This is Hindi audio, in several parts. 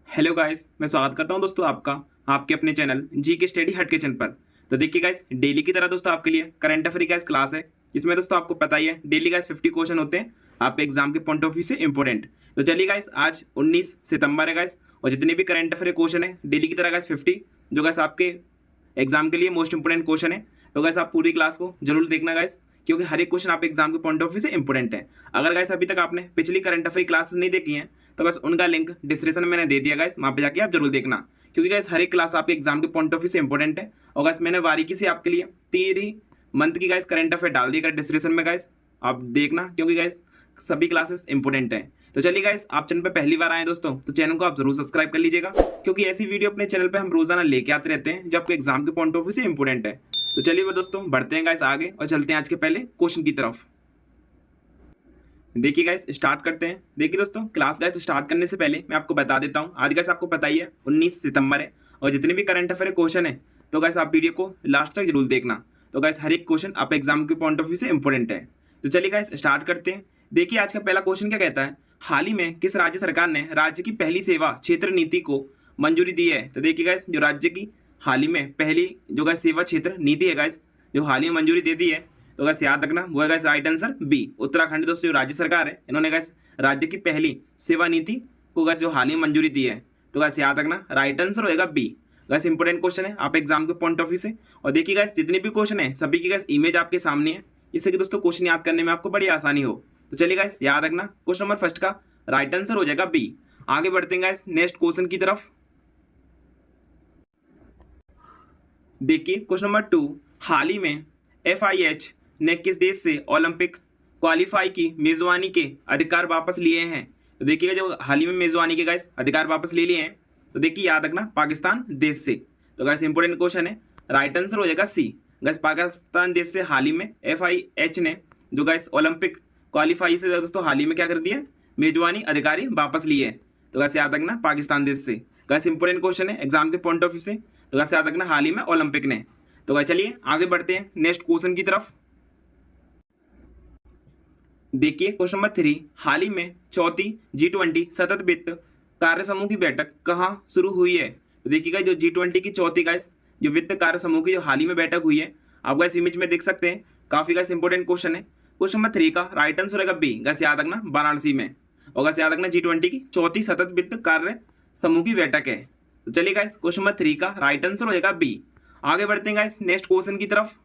हेलो गाइस, मैं स्वागत करता हूं दोस्तों आपका आपके अपने चैनल जी के स्टडी हट किचन पर। तो देखिए गाइस, डेली की तरह दोस्तों आपके लिए करंट अफेयर गाइस क्लास है। इसमें दोस्तों आपको पता ही है डेली गाइस 50 क्वेश्चन होते हैं आपके एग्जाम के पॉइंट ऑफ व्यू से इंपॉर्टेंट। तो चलिए गाइस, आज 19 सितंबर है गाइस, और जितने भी करंट अफेयर क्वेश्चन है डेली की तरह गाइस 50 जो गाइस आपके एग्जाम के लिए मोस्ट इंपोर्टेंट क्वेश्चन है। तो गाइस आप पूरी क्लास को जरूर देखना गाइस, क्योंकि हर एक क्वेश्चन आप एग्जाम के पॉइंट ऑफ व्यू से इंपॉर्टेंट है। अगर गाइस अभी तक आपने पिछली करंट अफेयर क्लासेस नहीं देखी हैं तो बस उनका लिंक डिस्क्रिप्शन में मैंने दे दिया गाइस, वहाँ पे जाके आप जरूर देखना, क्योंकि गाइस हर एक क्लास आपके एग्जाम के पॉइंट ऑफ व्यू से इंपॉर्टेंट है। और गाइस मैंने बारीकी से आपके लिए 3 मंथ की गाइस करंट अफेयर डाल दी डिस्क्रिप्शन में गाइस, आप देखना, क्योंकि गाइस सभी क्लासेस इंपॉर्टेंट है। तो चलिए गाइस, आप चैनल पे पहली बार आए दोस्तों तो चैनल को आप जरूर सब्सक्राइब कर लीजिएगा, क्योंकि ऐसी वीडियो अपने चैनल पे हम रोजाना लेके आते रहते हैं जो आपके एग्जाम के पॉइंट ऑफ व्यू से इंपॉर्टेंट है। तो चलिए वो दोस्तों बढ़ते हैं गाइस आगे और चलते हैं आज के पहले क्वेश्चन की तरफ। देखिए गाइस, स्टार्ट करते हैं। देखिए दोस्तों, क्लास गाइस स्टार्ट करने से पहले मैं आपको बता देता हूँ, आज गाइस आपको पता ही है 19 सितंबर है, और जितने भी करंट अफेयर क्वेश्चन है तो गाइस आप वीडियो को लास्ट तक जरूर देखना। तो गाइस हर एक क्वेश्चन आप एग्जाम के पॉइंट ऑफ व्यू से इंपॉर्टेंट है। तो चलिए गाइस स्टार्ट करते हैं। देखिए आज का पहला क्वेश्चन क्या कहता है, हाल ही में किस राज्य सरकार ने राज्य की पहली सेवा क्षेत्र नीति को मंजूरी दी है। तो देखिए गाइस, जो राज्य की हाल ही में पहली जो गाइस सेवा क्षेत्र नीति है गाइस, जो हाल ही में मंजूरी दे दी है, तो गाइस याद रखना वो है guys right answer B, Uttarakhand. दोस्तों जो राज्य सरकार है इन्होंने गाइस राज्य की पहली सेवा नीति को गाइस जो हाल ही में मंजूरी दी है, तो गाइस याद रखना राइट आंसर होगा बी। गाइस इंपॉर्टेंट क्वेश्चन है आप एग्जाम के पॉइंट ऑफ व्यू से। और देखिए गाइस, जितने भी क्वेश्चन है सभी की गाइस इमेज आपके सामने है, जिससे कि दोस्तों क्वेश्चन याद करने में आपको बड़ी आसानी हो। तो चलिए गाइस याद रखना क्वेश्चन नंबर फर्स्ट का राइट आंसर हो जाएगा बी। आगे बढ़ते हैं गाइस नेक्स्ट क्वेश्चन की तरफ। देखिए क्वेश्चन नंबर 2, हाल ही में FIH ने किस देश से ओलंपिक क्वालिफाई की मेजबानी के अधिकार वापस लिए हैं। तो देखिएगा, जो हाल ही में मेजबानी के गाइस अधिकार वापस ले लिए हैं, तो देखिए याद रखना पाकिस्तान देश से। तो गाइस इंपॉर्टेंट क्वेश्चन है, राइट आंसर हो जाएगा सी। गाइस पाकिस्तान देश से हाल ही में FIH ने जो गाइस ओलंपिक क्वालिफाई से दोस्तों हाल ही में क्या कर दिया, मेजबानी अधिकारी वापस लिए। तो गाइस याद रखना पाकिस्तान देश से। गाइस इंपॉर्टेंट क्वेश्चन है एग्जाम के पॉइंट ऑफ व्यू से, तो गाइस याद रखना हाल ही में ओलंपिक ने। तो गाइस चलिए आगे बढ़ते हैं नेक्स्ट क्वेश्चन की तरफ। देखिए क्वेश्चन नंबर 3, हाल ही में चौथी G20 सतत वित्त कार्य समूह की बैठक कहाँ शुरू हुई है। तो देखिएगा, जो G20 की चौथी गाइस जो वित्त कार्य समूह की जो हाल ही में बैठक हुई है, आप गाइस इमेज में देख सकते हैं, काफी गाइस इंपॉर्टेंट क्वेश्चन है। क्वेश्चन नंबर 3 का राइट आंसर रहेगा बी। गाइस याद रखना वाराणसी में, और गाइस याद रखना G20 की चौथी सतत वित्त कार्य समूह की बैठक है। तो चलिए गाइस क्वेश्चन नंबर 3 का राइट आंसर हो जाएगा बी। आगे बढ़ते हैं गाइस नेक्स्ट क्वेश्चन की तरफ।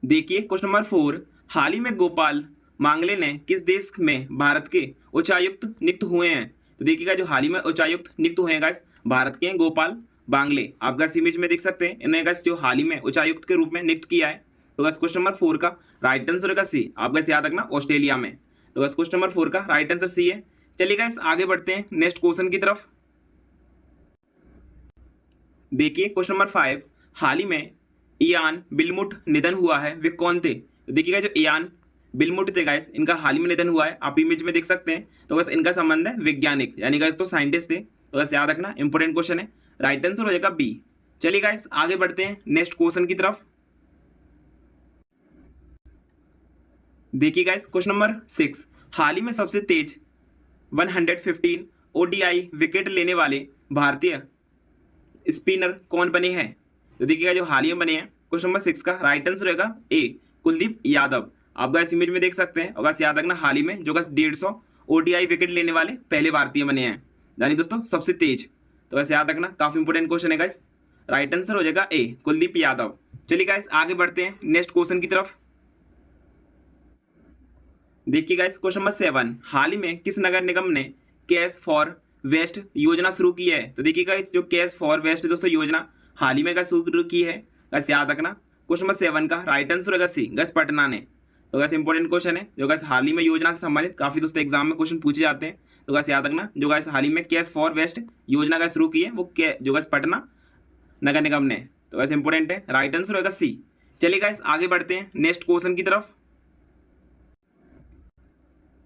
देखिए क्वेश्चन नंबर 4, हाल ही में गोपाल मांगले ने किस देश में भारत के उच्चायुक्त नियुक्त हुए हैं। तो देखिएगा, जो हाल ही में उच्चायुक्त नियुक्त हुए हैं गाइस भारत के हैं गोपाल बांगले। आप गाइस इमेज में देख सकते हैं, इन्हें गाइस जो हाल ही में उच्चायुक्त के रूप में नियुक्त किया है। तो गाइस क्वेश्चन नंबर 4 का राइट आंसर होगा सी। आप गाइस याद रखना ऑस्ट्रेलिया में। तो गाइस क्वेश्चन नंबर 4 का राइट आंसर सी है। चलिए गाइस आगे बढ़ते हैं नेक्स्ट क्वेश्चन की तरफ। देखिए क्वेश्चन नंबर 5, हाल ही में इयान बिलमुट निधन हुआ है, वे कौन थे। तो देखिएगा, जो इयान बिलमुट थे गाइस, इनका हाल ही में निधन हुआ है, आप इमेज में देख सकते हैं। तो बस इनका संबंध है वैज्ञानिक, यानी गाइस तो साइंटिस्ट थे। तो बस याद रखना इंपॉर्टेंट क्वेश्चन है, राइट आंसर हो जाएगा बी। चलिए गाइस आगे बढ़ते हैं नेक्स्ट क्वेश्चन की तरफ। देखिए गाइस क्वेश्चन नंबर 6, हाल ही में सबसे तेज 115 ODI विकेट लेने वाले भारतीय स्पिनर कौन बने हैं। तो देखिएगा, जो हाल ही में बने हैं, क्वेश्चन नंबर 6 का राइट आंसर होगा ए, कुलदीप यादव। आप गाइस इमेज में देख सकते हैं, और गाइस याद रखना हाल ही में जो गाइस 150 ODI विकेट लेने वाले पहले भारतीय बने हैं, यानी दोस्तों सबसे तेज। तो गाइस याद रखना काफी इंपॉर्टेंट क्वेश्चन है गाइस, राइट आंसर हो जाएगा ए, कुलदीप यादव। चलिए गाइस आगे बढ़ते हैं नेक्स्ट क्वेश्चन की तरफ। देखिए गाइस क्वेश्चन नंबर 7, हाल ही में किस नगर निगम ने कैश फॉर वेस्ट योजना शुरू की है। तो देखिएगा, इस जो कैश फॉर वेस्ट दोस्तों योजना हाल ही में का शुरू की है, गैस याद रखना क्वेश्चन नंबर 7 का राइट आंसर होगा सी, गैस पटना ने। तो गैस इंपॉर्टेंट क्वेश्चन है, जो गैस हाल ही में योजना से संबंधित काफी दोस्तों एग्जाम में क्वेश्चन पूछे जाते हैं। तो गैस याद रखना, जो गैस हाल ही में कैश फॉर वेस्ट योजना का शुरू की है वो जो गैस पटना नगर निगम ने। तो गैस इंपॉर्टेंट है, राइट आंसर होगा सी। चलिए गैस आगे बढ़ते हैं नेक्स्ट क्वेश्चन की तरफ।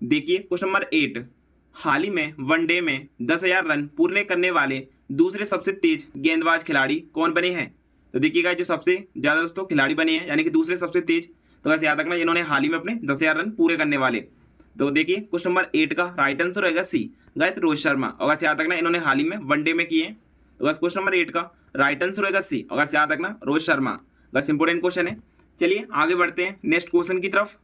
देखिए क्वेश्चन नंबर 8, हाल ही में वनडे में 10,000 रन पूरे करने वाले दूसरे सबसे तेज गेंदबाज खिलाड़ी कौन बने हैं। तो देखिएगा, जो सबसे ज्यादा दोस्तों खिलाड़ी बने हैं, यानी कि दूसरे सबसे तेज, तो बस याद रखना इन्होंने हाल ही में अपने 10,000 रन पूरे करने वाले। तो देखिए क्वेश्चन नंबर 8 का राइट आंसर रहेगा सी गाइस रोहित शर्मा। अगर से याद रखना इन्होंने हाल ही में वनडे में किए। तो बस क्वेश्चन नंबर 8 का राइट आंसर रहेगा सी। अगर से याद रखना रोहित शर्मा। बस इंपॉर्टेंट क्वेश्चन है। चलिए आगे बढ़ते हैं नेक्स्ट क्वेश्चन की तरफ।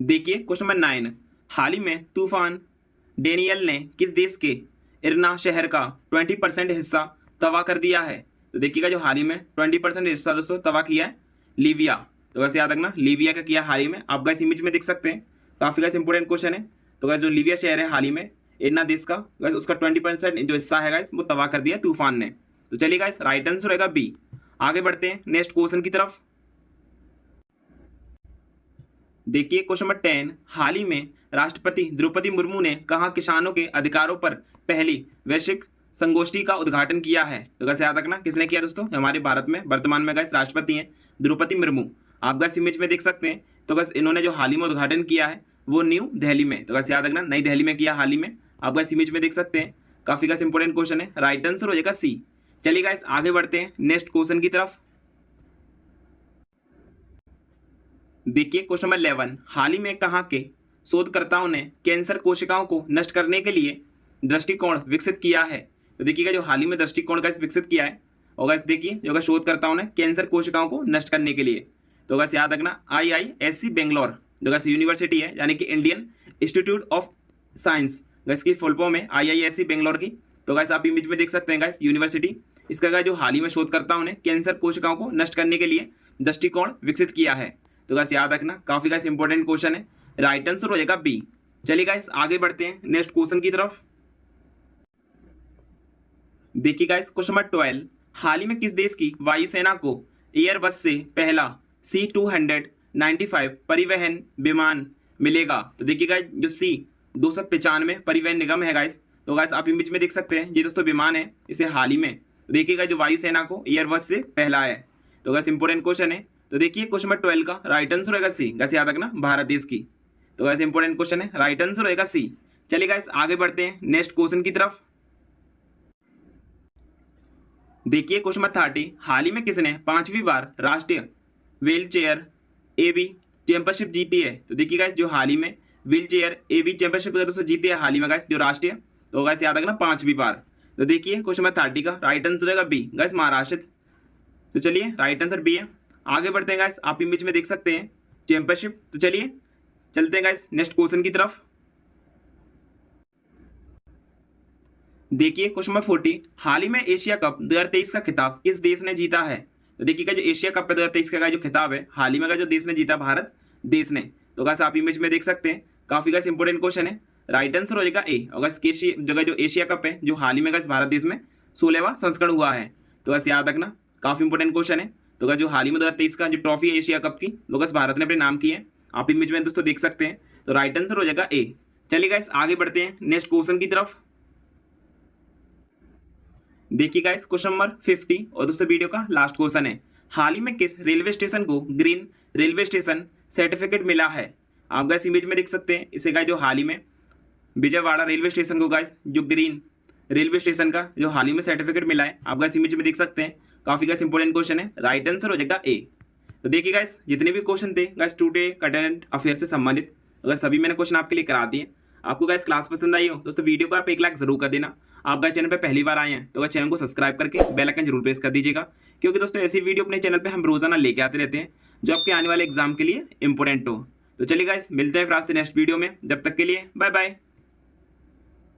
देखिए क्वेश्चन नंबर 9, हाल ही में तूफान डेनियल ने किस देश के इरना शहर का 20% हिस्सा तबाह कर दिया है। तो देखिएगा जो हाल ही में 20% हिस्सा दोस्तों तबाह किया है लीबिया। तो वैसे याद रखना लीबिया का किया हाल ही में। आप गाइस इमेज में देख सकते हैं, काफी गाइस इंपॉर्टेंट क्वेश्चन है। तो गाइस जो लीबिया शहर है हाल ही में इरना देश का, गाइस उसका 20% जो हिस्सा है गाइस वो तबाह कर दिया तूफान ने। तो चलिए गाइस राइट आंसर रहेगा बी। आगे बढ़ते हैं नेक्स्ट क्वेश्चन की तरफ। देखिए क्वेश्चन नंबर 10, हाल ही में राष्ट्रपति द्रौपदी मुर्मू ने कहाँ किसानों के अधिकारों पर पहली वैश्विक संगोष्ठी का उद्घाटन किया है। तो कैसे याद रखना किसने किया दोस्तों, हमारे भारत में वर्तमान में गाइस राष्ट्रपति हैं द्रौपदी मुर्मू। आप गाइस इमेज में देख सकते हैं। तो गाइस इन्होंने जो हाल ही में उद्घाटन किया है वो न्यू दिल्ली में। तो कैसे याद रखना नई दिल्ली में किया हाल ही में। आप गाइस इमेज में देख सकते हैं, काफी गाइस इंपॉर्टेंट क्वेश्चन है। राइट आंसर हो जाएगा सी। चलिए गाइस आगे बढ़ते हैं नेक्स्ट क्वेश्चन की तरफ। देखिए क्वेश्चन नंबर 11, हाल ही में कहाँ के शोधकर्ताओं ने कैंसर कोशिकाओं को नष्ट करने के लिए दृष्टिकोण विकसित किया है। तो देखिएगा जो हाल ही में दृष्टिकोण का विकसित किया है और गाइस देखिए जो शोधकर्ताओं ने कैंसर कोशिकाओं को नष्ट करने के लिए। तो गाइस याद रखना IISc बेंगलोर जो गाइस यूनिवर्सिटी है, यानी कि Indian institute of science, guys की फुल फॉर्म है IISc बेंगलोर की। तो गाइस आप इमेज में देख सकते हैं गाइस यूनिवर्सिटी, इसका गाइस जो हाल ही में शोधकर्ताओं ने कैंसर कोशिकाओं को नष्ट करने के लिए दृष्टिकोण विकसित किया है। तो गाइस याद रखना काफी गाइस इंपॉर्टेंट क्वेश्चन है। राइट आंसर हो जाएगा बी। चलिए गाइस आगे बढ़ते हैं नेक्स्ट क्वेश्चन की तरफ। देखिए गाइस क्वेश्चन नंबर 12, हाल ही में किस देश की वायुसेना को एयरबस से पहला C-295 परिवहन विमान मिलेगा। तो देखिए गाइस जो C-295 परिवहन निगम है गाइस, तो गाइस आप इमेज में देख सकते हैं ये दोस्तों विमान है, इसे हाल ही में देखिएगा जो वायुसेना को एयरबस से पहला है। तो गाइस इंपॉर्टेंट क्वेश्चन है। तो देखिए क्वेश्चन नंबर 12 का राइट आंसर होगा सी। गाइस याद रखना भारत देश की। तो गाइस इंपॉर्टेंट क्वेश्चन है, राइट आंसर होगा सी। चलिए गाइस आगे बढ़ते हैं नेक्स्ट क्वेश्चन की तरफ। देखिए क्वेश्चन नंबर 30, हाल ही में किसने 5वीं बार राष्ट्रीय व्हील चेयर AV चैंपियनशिप जीती है। तो देखिए गाइस जो हाल ही में व्हील चेयर AV चैंपियनशिप दोस्तों जीती है हाल ही में गाइस जो राष्ट्रीय। तो गाइस याद रखना 5वीं बार। तो देखिए क्वेश्चन नंबर 30 का राइट आंसर रहेगा बी गाइस महाराष्ट्र। तो चलिए राइट आंसर बी है। आगे बढ़ते हैं गाइस, आप इमेज में देख सकते हैं चैंपियनशिप। तो चलिए चलते हैं गाइस नेक्स्ट क्वेश्चन की तरफ। देखिए क्वेश्चन नंबर 40, हाल ही में एशिया कप 2023 का खिताब किस देश ने जीता है। तो देखिएगा जो एशिया कप 2023 का जो खिताब है हाल ही में का जो देश ने जीता, भारत देश ने। तो गाइस आप इमेज में देख सकते हैं, काफी गाइस इंपॉर्टेंट क्वेश्चन है। राइट आंसर हो जाएगा ए। और जगह जो एशिया कप है जो हाल ही में गाइस भारत देश में 16वां संस्करण हुआ है। तो गाइस याद रखना काफी इंपॉर्टेंट क्वेश्चन है। तो जो हाल ही में 2023 का जो ट्रॉफी है एशिया कप की वो गाइस भारत ने अपने नाम की है। आप इमेज में दोस्तों देख सकते हैं। तो राइट आंसर हो जाएगा ए। चलिए गाइस आगे बढ़ते हैं नेक्स्ट क्वेश्चन की तरफ। देखिए गाइस क्वेश्चन नंबर 50 और दोस्तों वीडियो का लास्ट क्वेश्चन है, हाल ही में किस रेलवे स्टेशन को ग्रीन रेलवे स्टेशन सर्टिफिकेट मिला है। आप गाइस इमेज में देख सकते हैं, इसे गाइस जो हाल ही में विजयवाड़ा रेलवे स्टेशन को गाइस जो ग्रीन रेलवे स्टेशन का जो हाल ही में सर्टिफिकेट मिला है। आप गाइस इमेज में देख सकते हैं, काफी गाइस इंपॉर्टेंट क्वेश्चन है। राइट आंसर हो जाएगा ए। तो देखिए गाइस जितने भी क्वेश्चन थे गाइस टुडे करंट अफेयर से संबंधित, अगर सभी मैंने क्वेश्चन आपके लिए करा दिए। आपको गाइस क्लास पसंद आई हो दोस्तों वीडियो को आप 1 लाइक जरूर कर देना। आप गाइस चैनल पे पहली बार आए हैं तो गाइस चैनल को सब्सक्राइब करके बेल आइकन जरूर प्रेस कर दीजिएगा, क्योंकि दोस्तों ऐसी वीडियो अपने चैनल पे हम रोजाना लेके आते रहते हैं जो आपके आने वाले एग्जाम के लिए इंपॉर्टेंट हो। तो चलिए गाइस मिलते हैं फिर आज से नेक्स्ट वीडियो में, जब तक के लिए बाय बाय।